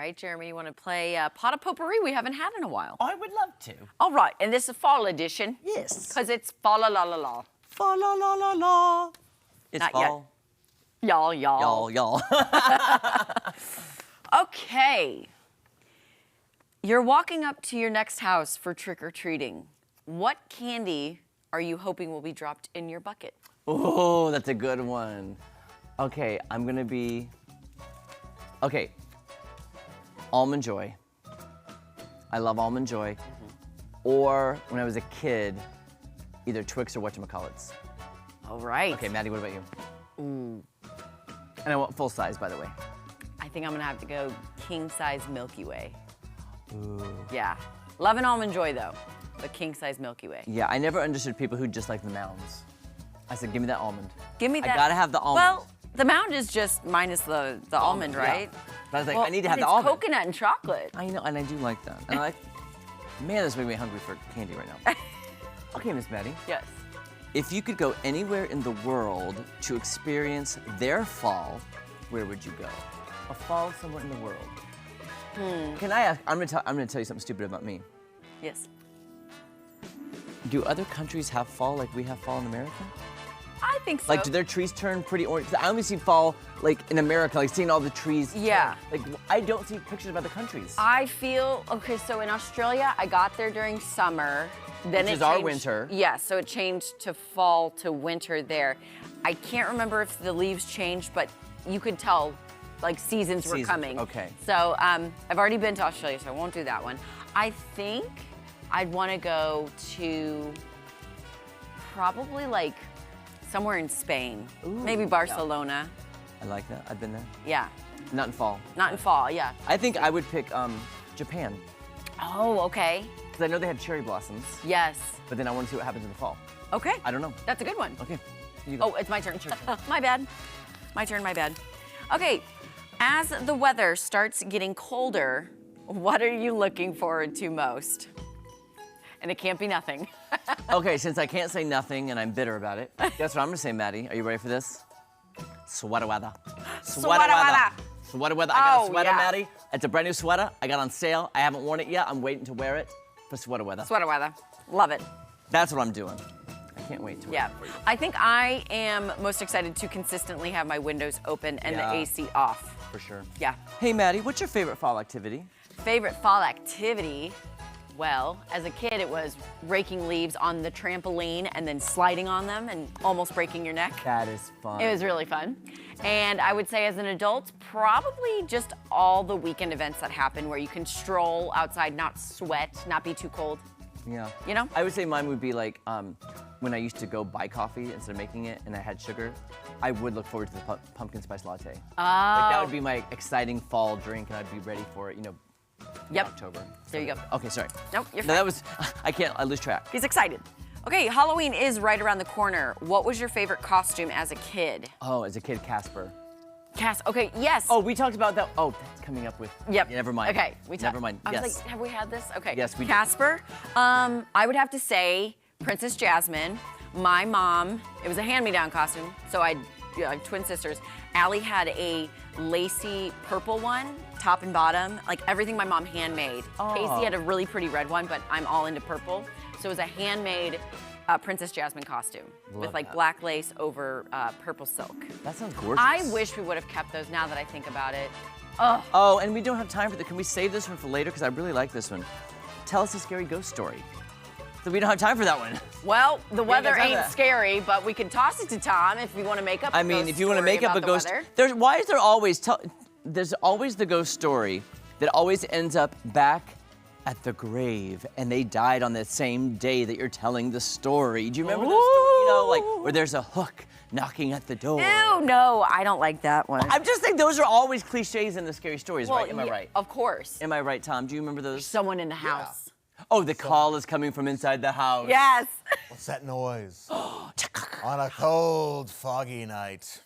right, Jeremy? You want to play Pot of Potpourri? We haven't had in a while. I would love to. All right, and this is a fall edition. Yes. Because it's fall la la la la. Fa la la la la. It's Not fall. Yet. Y'all. Y'all. Okay. You're walking up to your next house for trick-or-treating. What candy are you hoping will be dropped in your bucket? Oh, that's a good one. Okay, I'm gonna be. Okay. Almond Joy. I love Almond Joy. Or when I was a kid, either Twix or whatchamacallits. All right. Okay, Maddie, what about you? Ooh. And I want full size, by the way. I think I'm gonna have to go king-size Milky Way. Ooh. Yeah. Love an Almond Joy, though. But king-size Milky Way. Yeah, I never understood people who just like the mounds. I said, give me that almond. Give me that. I gotta have the almond. Well, the mound is just minus the almond, right? Yeah. But I was like, Well, I need to have but the almond. it's coconut and chocolate. I know, and I do like that. And I like, man, this makes me hungry for candy right now. Okay, Miss Maddie. Yes. If you could go anywhere in the world to experience their fall, where would you go? A fall somewhere in the world. Can I ask? I'm gonna tell you something stupid about me. Yes. Do other countries have fall like we have fall in America? I think so. Like, do their trees turn pretty orange? 'Cause I only see fall like in America, like seeing all the trees. Yeah. Like, I don't see pictures of other countries. I feel, okay, so in Australia, I got there during summer. Then Which it is our changed- winter. Yeah, so it changed to fall to winter there. I can't remember if the leaves changed, but you could tell like seasons were coming. Okay. So I've already been to Australia, so I won't do that one. I think I'd want to go to probably like somewhere in Spain. Ooh, Maybe Barcelona. I like that. I've been there. Yeah. Not in fall. Not in fall, yeah. I think I would pick Japan. Oh, okay. Because I know they have cherry blossoms, Yes. but then I want to see what happens in the fall. Okay. I don't know. That's a good one. Okay. You go. Oh, it's my turn. My bad. My turn, my bad. Okay, as the weather starts getting colder, what are you looking forward to most? And it can't be nothing. Okay, since I can't say nothing and I'm bitter about it, guess what I'm gonna say, Maddie? Are you ready for this? Sweater weather. Sweater weather. Sweater weather. I got a Oh, sweater, yeah. Maddie. It's a brand new sweater. I got on sale. I haven't worn it yet. I'm waiting to wear it for sweater weather. Sweater weather. Love it. That's what I'm doing. I can't wait to wear Yeah. it for you. I think I am most excited to consistently have my windows open and Yeah. the AC off. For sure. Yeah. Hey, Maddie, what's your favorite fall activity? Favorite fall activity? Well, as a kid, it was raking leaves on the trampoline and then sliding on them and almost breaking your neck. That is fun. It was really fun. And I would say as an adult, probably just all the weekend events that happen where you can stroll outside, not sweat, not be too cold. Yeah. You know? I would say mine would be like when I used to go buy coffee instead of making it and I had sugar, I would look forward to the pumpkin spice latte. Like that would be my exciting fall drink and I'd be ready for it, you know, in Yep. October. There you go. Okay, sorry. Nope, you're No, fine. that was, I lose track. He's excited. Okay, Halloween is right around the corner. What was your favorite costume as a kid? Oh, as a kid, Casper. Okay, yes. Oh, we talked about that. Oh, that's coming up with. Yep. Yeah, never mind. Okay, Never mind. I was Yes. like, have we had this? Okay. Yes, we did. Casper. I would have to say Princess Jasmine. My mom, it was a hand-me-down costume, so I had twin sisters. Allie had a lacy purple one, top and bottom, like everything my mom handmade. Oh. Casey had a really pretty red one, but I'm all into purple. So it was a handmade Princess Jasmine costume with Love like that. black lace over purple silk. That sounds gorgeous. I wish we would have kept those now that I think about it. Oh, and we don't have time for that. Can we save this one for later? Because I really like this one. Tell us a scary ghost story. So we don't have time for that one. Well, the weather guys have ain't that. scary, but we can toss it to Tom if you want to make up I a mean, ghost if you want to story make up a about the ghost, weather. why is there always there's always the ghost story that always ends up back at the grave, and they died on the same day that you're telling the story. Do you remember those stories? You know, like where there's a hook knocking at the door. Ew, no, I don't like that one. I'm just saying those are always cliches in the scary stories, Well, right? Am I yeah, right? Of course. Am I right, Tom? Do you remember those? Someone in the house. Oh, the call is coming from inside the house. Yes. What's that noise? On a cold, foggy night.